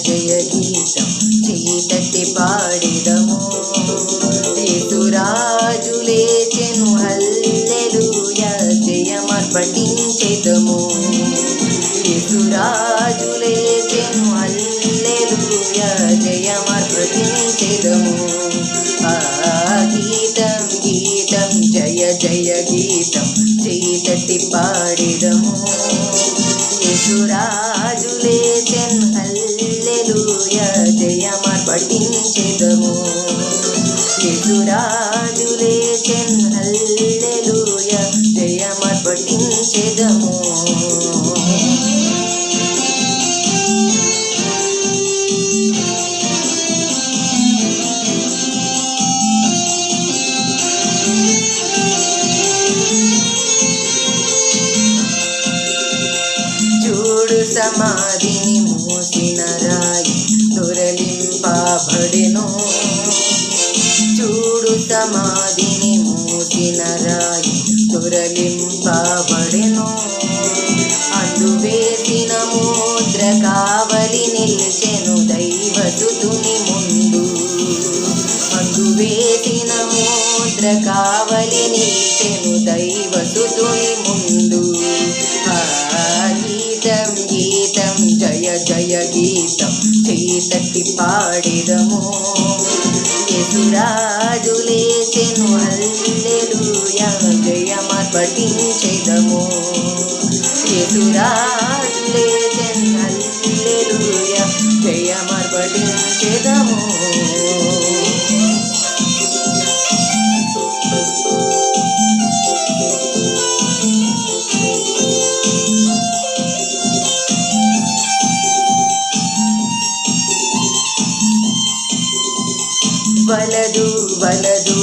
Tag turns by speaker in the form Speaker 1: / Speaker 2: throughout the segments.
Speaker 1: జయ గీతం చీతట్టి పాడెదము. యేసురాజు లేచెను హల్లెలూయా జయమర్పటించెదము. యేసురాజు లేచెను హల్లెలూయా జయమర్పటించెదము. గీతం గీతం జయ జయ గీతం చీతట్టి పాడెదము. యేసురాజు లేచెను హల్లెలూయా జయమర్పటించెదము. యేసురాజు లేచెను హల్లెలూయా జయమర్పటించెదము. చూడు సమాధిని మూసిన రాయి దొరలింపబడెను. చూడు సమాధిని మూసిన రాయి దొరలింపబడెను. అందువేసిన ముద్ర కావలి నిల్చెను దైవసుతుని ముందు. అందువేసిన ముద్ర కావలి నిల్చెను దైవసుతుని ముందు. గీతం గీతం జయ జయ గీతం చీతట్టి పాడెదము. యేసురాజు లేచెను హల్లెలూయా జయమర్పటించెదము. యేసురాజు లేచెను హల్లెలూయా జయమర్పటించెదము. వలదు వలదు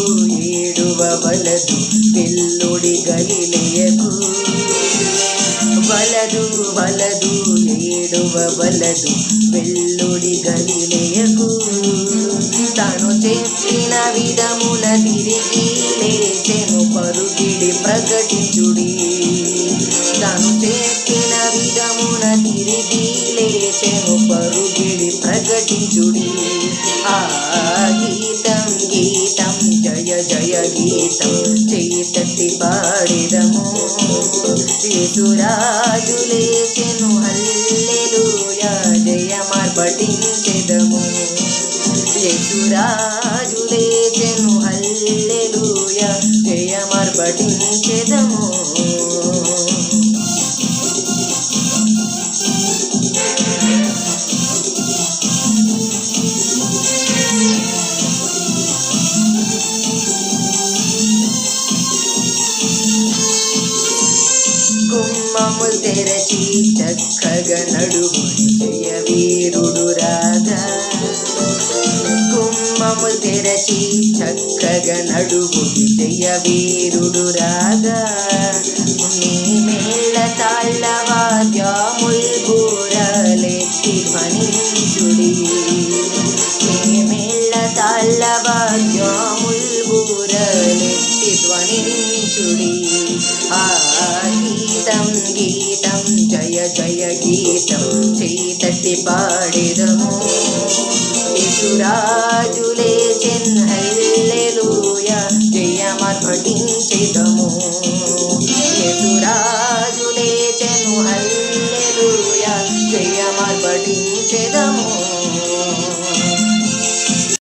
Speaker 1: ఏడువ వలదు వెల్లుడి గలిలయకు. వలదు వలదు ఏడువ వలదు వెల్లుడి గలిలయకు. తను చెప్పిన విధమున తిరిగి లేచెను పరుగిడి ప్రకటించుడి. తను చెప్పిన విధమున తిరిగి లేచెను పరుగిడి ప్రకటించుడి. గీతం గీతం జయ జయ గీతం చీతట్టి పాడెదము. యేసురాజు లేచెను హల్లెలూయా జయమర్పటించెదము. యేసురాజు లేచెను హల్లెలూయా జయమర్పటించెదము. గుమ్మములు తెరచి చక్కగా నడుముడి జయ వీరుడు రాగా. గుమ్మములు తెరచి చక్కగా నడుముడి జయ వీరుడు రాగా. నీ మేళ తాళ్ళ వాద్యముల్ బూరలెత్తి ధ్వనించుడి. నీ మేళ తాళ్ళ వాద్యముల్ బూరలెత్తి ధ్వనించుడి. గీతం గీతం జయ జయ గీతం చీతట్టి పాడెదము. యేసురాజు